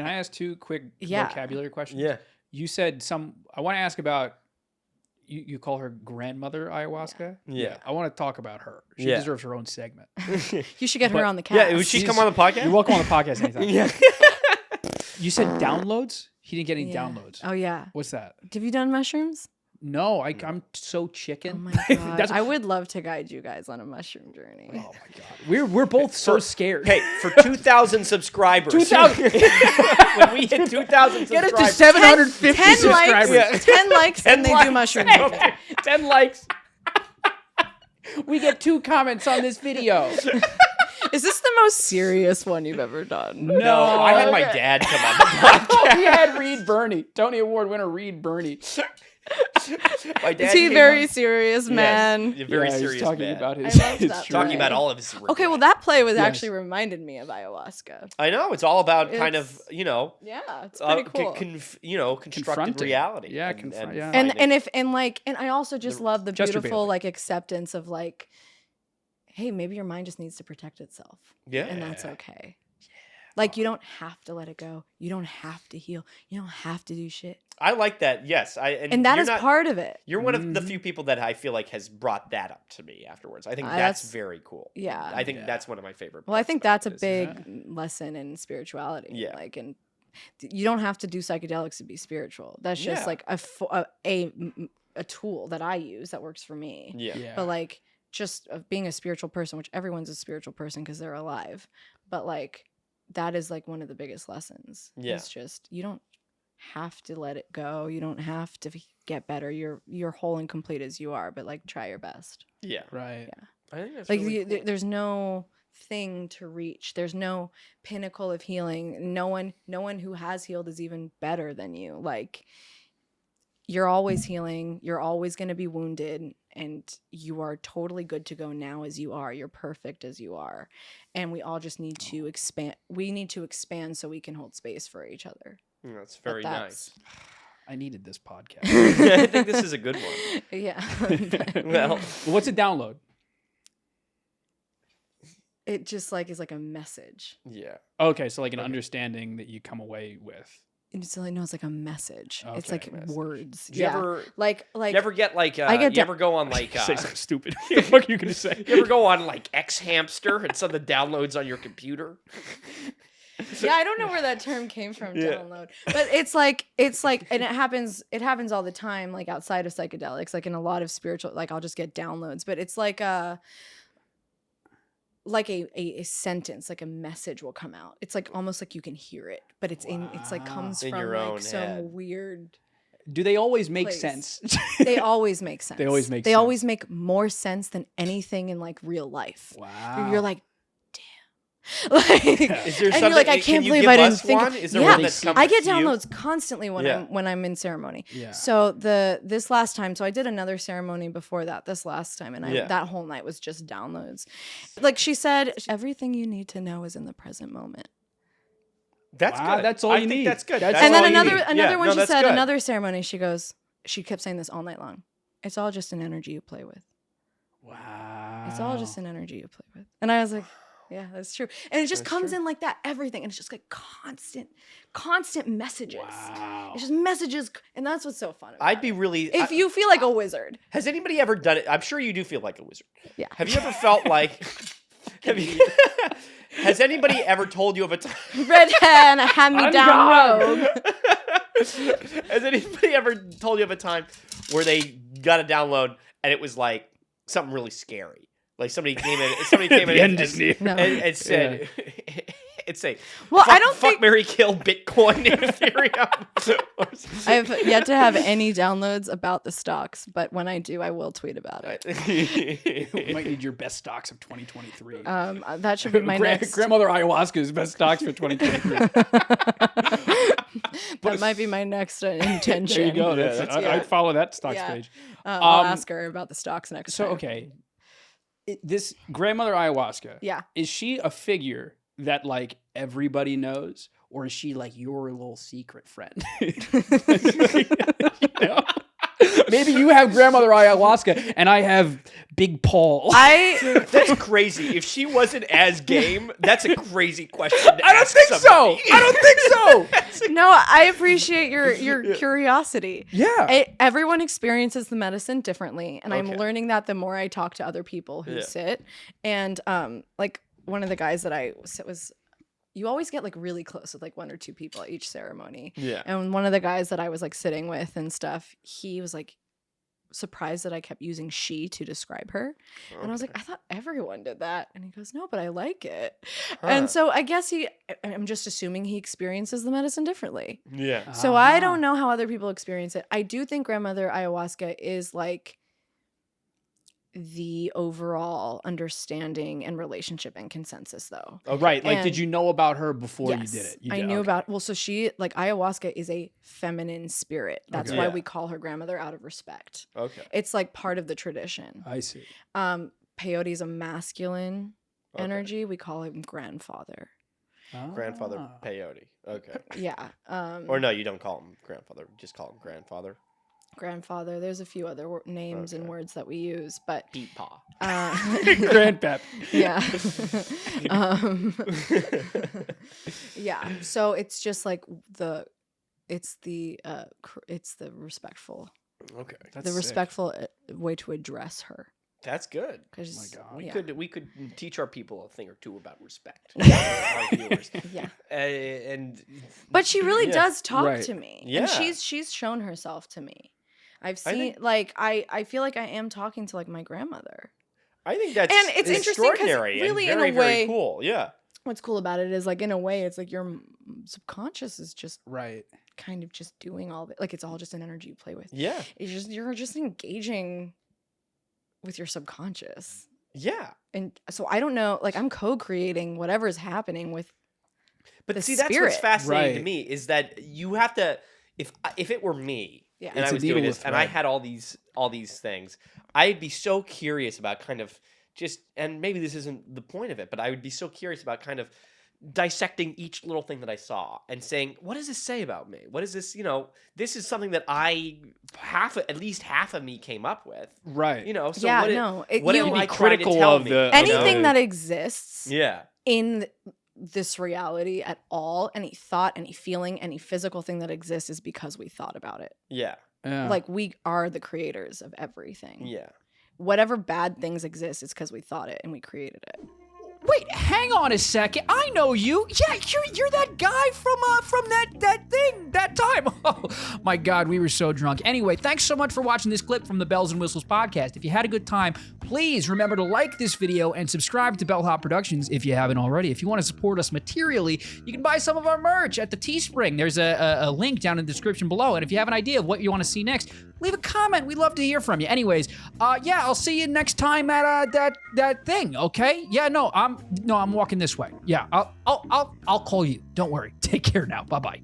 Can I ask 2 quick Yeah. vocabulary questions? Yeah. You said I want to ask about, you call her grandmother ayahuasca? Yeah. I want to talk about her. She Yeah. deserves her own segment. You should get her But- on the cast. Yeah, would she come on the podcast? You're welcome on the podcast anytime. Yeah. You said downloads? He didn't get any Yeah. downloads. Oh, yeah. What's that? Have you done mushrooms? No, I'm so chicken. Oh, my God. That's, I would love to guide you guys on a mushroom journey. oh my god, we're both so scared. Hey, for 2,000 subscribers. 2,000. When we hit 2,000 Get us subscribers. to 750 10 subscribers. likes, 10 likes, 10 and they do likes. mushroom Hey, journey. 10 likes. We get 2 comments on this video. Is this the most serious one you've ever done? No, I had my dad come on the podcast. We had Reed Burney, Tony Award winner Reed Burney. My dad Is he came very on. serious, man? Yes, a very Yeah, he's serious talking man. about I his, love his that trip. Talking about all of his Okay, well, that play was Yes. actually reminded me of ayahuasca. I know, it's all about kind of, It's- you know, Yeah, it's pretty cool. constructed Confronting. reality. Yeah, and yeah. finding- And I also just love the Chester beautiful Bailey. like acceptance of like, hey, maybe your mind just needs to protect itself. Yeah. And that's okay. Like you don't have to let it go. You don't have to heal. You don't have to do shit. I like that. Yes, And that you're is not- part of it. You're one of the few people that I feel like has brought that up to me afterwards. I think that's That's- very cool. Yeah. I think Yeah. that's one of my favorite. Well, I parts think about that's a this. big lesson in spirituality. Yeah. Like, and you don't have to do psychedelics to be spiritual. That's just Yeah. like a tool that I use that works for me. Yeah. Yeah. But like, just of being a spiritual person, which everyone's a spiritual person because they're alive. But like, that is like one of the biggest lessons. Yeah. It's just, you don't have to let it go. You don't have to get better. You're whole and complete as you are, but like, try your best. Yeah. Right. Yeah. I think that's Like really cool. there's no thing to reach. There's no pinnacle of healing. No one who has healed is even better than you. Like you're always healing. You're always going to be wounded, and you are totally good to go now as you are. You're perfect as you are, and we all just need to expand. We need to expand so we can hold space for each other. That's But very nice. I needed this podcast. I think this is a good one. Yeah. Well, What's a download? It just like is like a message. yeah. Okay, so like an Okay. understanding that you come away with. It's like no, it's like a message. It's Okay. like Message. words. Do you ever Like you ever get like I get you ever go on like Say something stupid. What the fuck are you gonna say? you ever go on like X Hamster and some of the downloads on your computer? yeah, I don't know where that term came from, Yeah. download. But it's like and it happens all the time, like outside of psychedelics, like in a lot of spiritual, like I'll just get downloads. But it's like a sentence, like a message will come out. It's like almost like you can hear it, but it's like comes In from your own like some head. weird Do they always make Place. sense? they always make sense. They always make They sense. always make more sense than anything in like real life. Wow. You're like, damn. Like, Is there and something? you're like, I can can't you believe give I didn't us think. one? Is there Yeah, one that's come I get to you? downloads constantly when Yeah. I'm in ceremony. Yeah. So this last time, so I did another ceremony before that. This last time, and Yeah. that whole night was just downloads. Like she said, everything you need to know is in the present moment. That's Wow, good. that's all I you think need. That's good. That's That's And then all you another need. another Yeah, one no, she that's said, good. another ceremony. She kept saying this all night long. It's all just an energy you play with. Wow. It's all just an energy you play with. And I was like, yeah, that's true. And it just That's comes true. in like that, everything. And it's just like constant messages. Wow. It's just messages. And that's what's so fun about I'd be really. if you feel like a wizard. Has anybody ever done it? I'm sure you do feel like a wizard. Yeah. Have you ever felt like? Have you? Has anybody ever told you of a time? Red hair and a hand-me-down robe. Has anybody ever told you of a time where they got a download and it was like something really scary? Like somebody came in. The end is near. No. and said, "It's say, Well, fuck, I don't fuck, think Mary, kill Bitcoin and Ethereum." I have yet to have any downloads about the stocks, but when I do, I will tweet about it. We might need your best stocks of 2023. That should be my next. Grandmother Ayahuasca's best stocks for 2023. That might be my next intention. There you go. Yeah, That's, that's I'd follow that stocks Yeah. page. I'll Um, ask her about the stocks next So, time. okay. This grandmother Ayahuasca, Yeah. is she a figure that like everybody knows? Or is she like your little secret friend? You know? Maybe you have grandmother ayahuasca and I have Big Paul. That's crazy. If she wasn't as game, that's a crazy question. I don't think so. I don't think so. No, I appreciate your curiosity. Yeah. Everyone experiences the medicine differently, and I'm Okay. learning that the more I talk to other people who Yeah. sit. And like one of the guys that I sit was, you always get like really close with like one or two people at each ceremony. Yeah. And one of the guys that I was like sitting with and stuff, he was like surprised that I kept using she to describe her. And I was like, I thought everyone did that. And he goes, no, but I like it. And so I guess I'm just assuming he experiences the medicine differently. Yeah. So I don't know how other people experience it. I do think grandmother ayahuasca is like the overall understanding and relationship and consensus, though. Okay. Right. Like, And- did you know about her before Yes, you did it? You I did, knew okay. about, well, so she, like, ayahuasca is a feminine spirit. That's Okay. why Yeah. we call her grandmother out of respect. Okay. It's like part of the tradition. I see. Peyote is a masculine Okay. energy. We call him grandfather. Grandfather Ah. peyote. Okay. Yeah. Or no, you don't call him grandfather. Just call him grandfather. Grandfather. There's a few other names and Okay. words that we use, but Pete paw. Grandpap. yeah. Yeah. So it's just like it's the respectful, Okay. That's the sick. respectful way to address her. That's good. Because Oh my yeah. We could teach our people a thing or two about respect. Our viewers. Yeah. And But she really Yeah. does talk Right. to me. Yeah. And she's shown herself to me. I've I seen think- like I feel like I am talking to like my grandmother. I think that's And it's interesting 'cause extraordinary really and in very, a very way- cool. Yeah. What's cool about it is like in a way it's like your subconscious is just Right. kind of just doing all of it. Like it's all just an energy you play with. Yeah. You're just engaging with your subconscious. Yeah. And so I don't know, like I'm co-creating whatever is happening with But the see, that's what's spirit. fascinating to Right. me is that you have to, if it were me Yeah. and It's I a was doing needle this with and I thread. had all these things, I'd be so curious about kind of just, and maybe this isn't the point of it, but I would be so curious about kind of dissecting each little thing that I saw and saying, what does this say about me? What is this? This is something that at least half of me came up with. Right. So Yeah, what, no, what you am can I be trying to critical tell of me? the- anything know? that exists Yeah. in this reality at all, any thought, any feeling, any physical thing that exists is because we thought about it. Yeah. Yeah. Like we are the creators of everything. Yeah. Whatever bad things exist is because we thought it and we created it. Wait, hang on a second. I know you. Yeah, you're that guy from that thing that time. Oh my God, we were so drunk. Anyway, thanks so much for watching this clip from the Bells and Whistles podcast. If you had a good time, please remember to like this video and subscribe to Bellhop Productions if you haven't already. If you want to support us materially, you can buy some of our merch at the Teespring. There's a link down in the description below. And if you have an idea of what you want to see next, leave a comment. We'd love to hear from you. Anyways, yeah, I'll see you next time at that thing. Okay? Yeah, no, I'm walking this way. Yeah, I'll call you. Don't worry. Take care now. Bye bye.